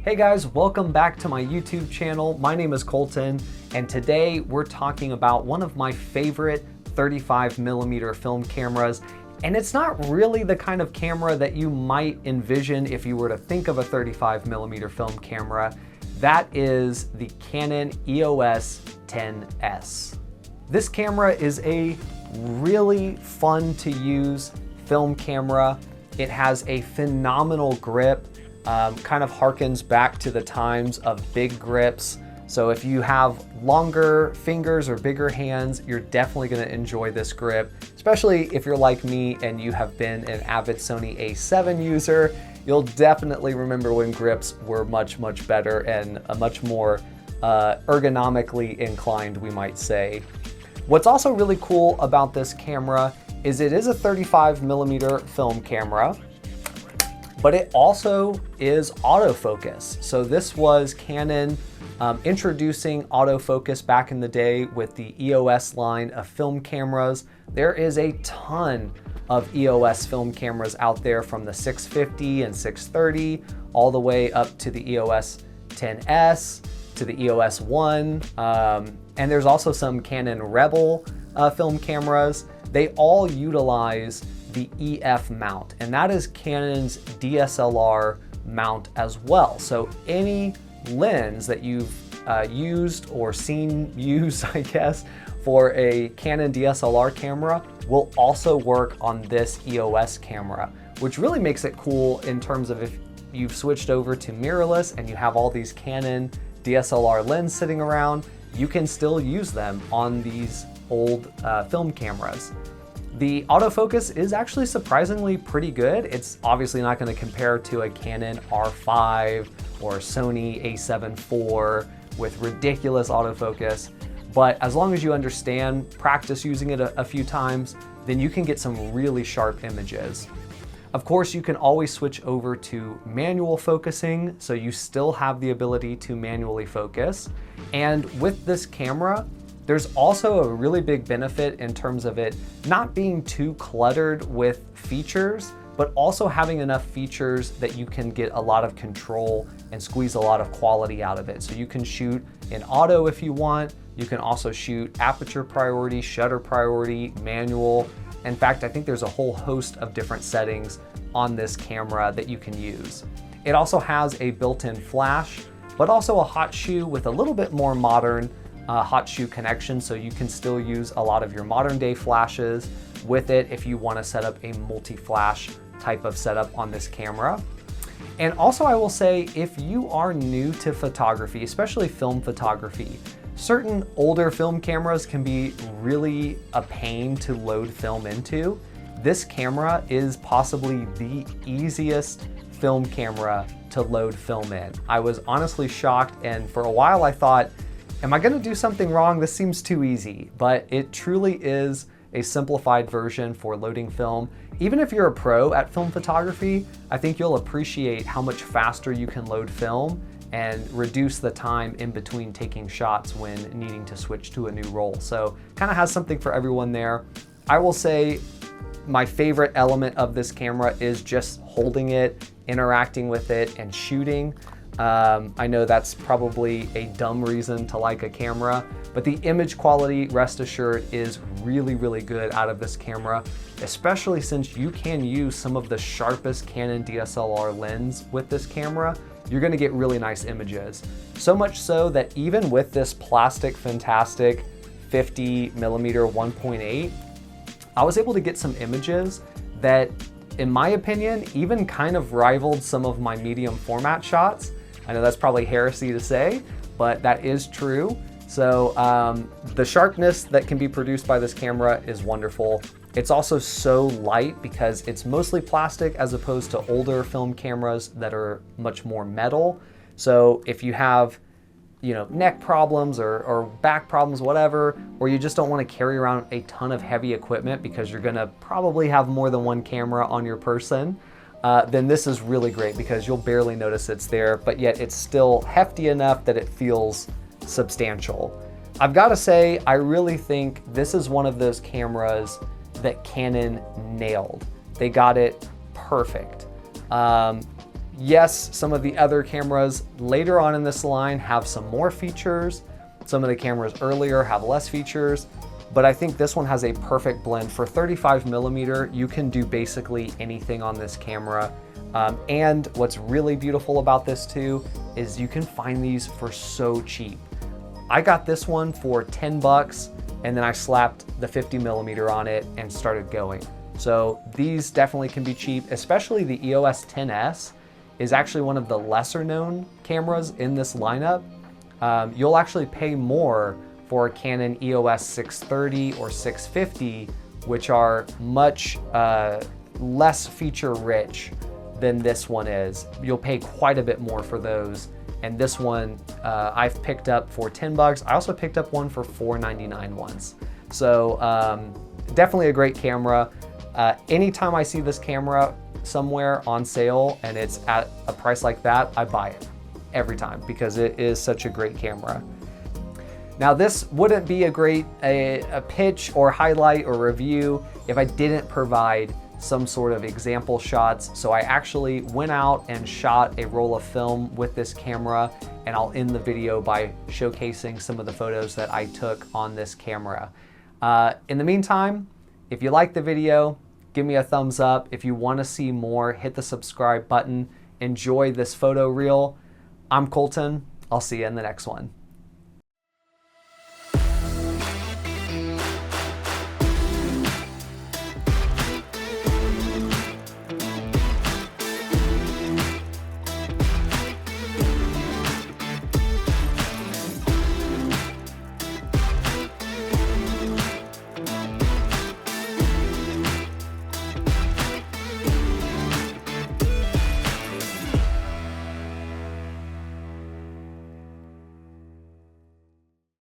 Hey guys, welcome back to my YouTube channel. My name is Colton, and today we're talking about one of my favorite 35mm film cameras. And it's not really the kind of camera that you might envision if you were to think of a 35mm film camera. That is the Canon EOS 10s. This camera is a really fun to use film camera. It has a phenomenal grip. Kind of harkens back to the times of big grips. So if you have longer fingers or bigger hands, you're definitely going to enjoy this grip, especially if you're like me and you have been an avid Sony A7 user. You'll definitely remember when grips were much better and a much more ergonomically inclined, we might say. What's also really cool about this camera is it is a 35mm film camera, but it also is autofocus. So this was Canon introducing autofocus back in the day with the EOS line of film cameras. There is a ton of EOS film cameras out there, from the 650 and 630 all the way up to the EOS 10s, to the EOS 1, and there's also some Canon Rebel film cameras. They all utilize the EF mount, and that is Canon's DSLR mount as well. So any lens that you've used or seen used, I guess, for a Canon DSLR camera will also work on this EOS camera, which really makes it cool in terms of if you've switched over to mirrorless and you have all these Canon DSLR lens sitting around, you can still use them on these old film cameras. The autofocus is actually surprisingly pretty good. It's obviously not going to compare to a Canon R5 or Sony A7 IV with ridiculous autofocus, but as long as you understand, practice using it a few times, then you can get some really sharp images. Of course, you can always switch over to manual focusing, so you still have the ability to manually focus. And with this camera, there's also a really big benefit in terms of it not being too cluttered with features, but also having enough features that you can get a lot of control and squeeze a lot of quality out of it. So you can shoot in auto if you want. You can also shoot aperture priority, shutter priority, manual. In fact, I think there's a whole host of different settings on this camera that you can use. It also has a built-in flash, but also a hot shoe with a little bit more modern hot shoe connection, so you can still use a lot of your modern day flashes with it if you want to set up a multi-flash type of setup on this camera. And also, I will say, if you are new to photography, especially film photography, certain older film cameras can be really a pain to load film into. This camera is possibly the easiest film camera to load film in. I was honestly shocked, and for a while I thought, am I gonna do something wrong? This seems too easy, but it truly is a simplified version for loading film. Even if you're a pro at film photography, I think you'll appreciate how much faster you can load film and reduce the time in between taking shots when needing to switch to a new roll. So kind of has something for everyone there. I will say my favorite element of this camera is just holding it, interacting with it, and shooting. I know that's probably a dumb reason to like a camera, but the image quality, rest assured, is really good out of this camera, especially since you can use some of the sharpest Canon DSLR lens with this camera. You're gonna get really nice images. So much so that even with this plastic fantastic 50mm 1.8, I was able to get some images that, in my opinion, even kind of rivaled some of my medium format shots. I know that's probably heresy to say, but that is true. So the sharpness that can be produced by this camera is wonderful. It's also so light because it's mostly plastic as opposed to older film cameras that are much more metal. So if you have, you know, neck problems or back problems, whatever, or you just don't want to carry around a ton of heavy equipment because you're gonna probably have more than one camera on your person, then this is really great because you'll barely notice it's there, but yet it's still hefty enough that it feels substantial. I've got to say, I really think this is one of those cameras that Canon nailed. They got it perfect. Yes, some of the other cameras later on in this line have some more features. Some of the cameras earlier have less features, but I think this one has a perfect blend. For 35mm, you can do basically anything on this camera. And what's really beautiful about this too is you can find these for so cheap. I got this one for 10 bucks and then I slapped the 50mm on it and started going. So these definitely can be cheap, especially the EOS 10s is actually one of the lesser known cameras in this lineup. You'll actually pay more for a Canon EOS 630 or 650, which are much less feature rich than this one is. You'll pay quite a bit more for those. And this one I've picked up for 10 bucks. I also picked up one for $4.99 once. So definitely a great camera. Anytime I see this camera somewhere on sale and it's at a price like that, I buy it every time because it is such a great camera. Now this wouldn't be a pitch or highlight or review if I didn't provide some sort of example shots. So I actually went out and shot a roll of film with this camera, and I'll end the video by showcasing some of the photos that I took on this camera. In the meantime, if you like the video, give me a thumbs up. If you want to see more, hit the subscribe button. Enjoy this photo reel. I'm Colton. I'll see you in the next one.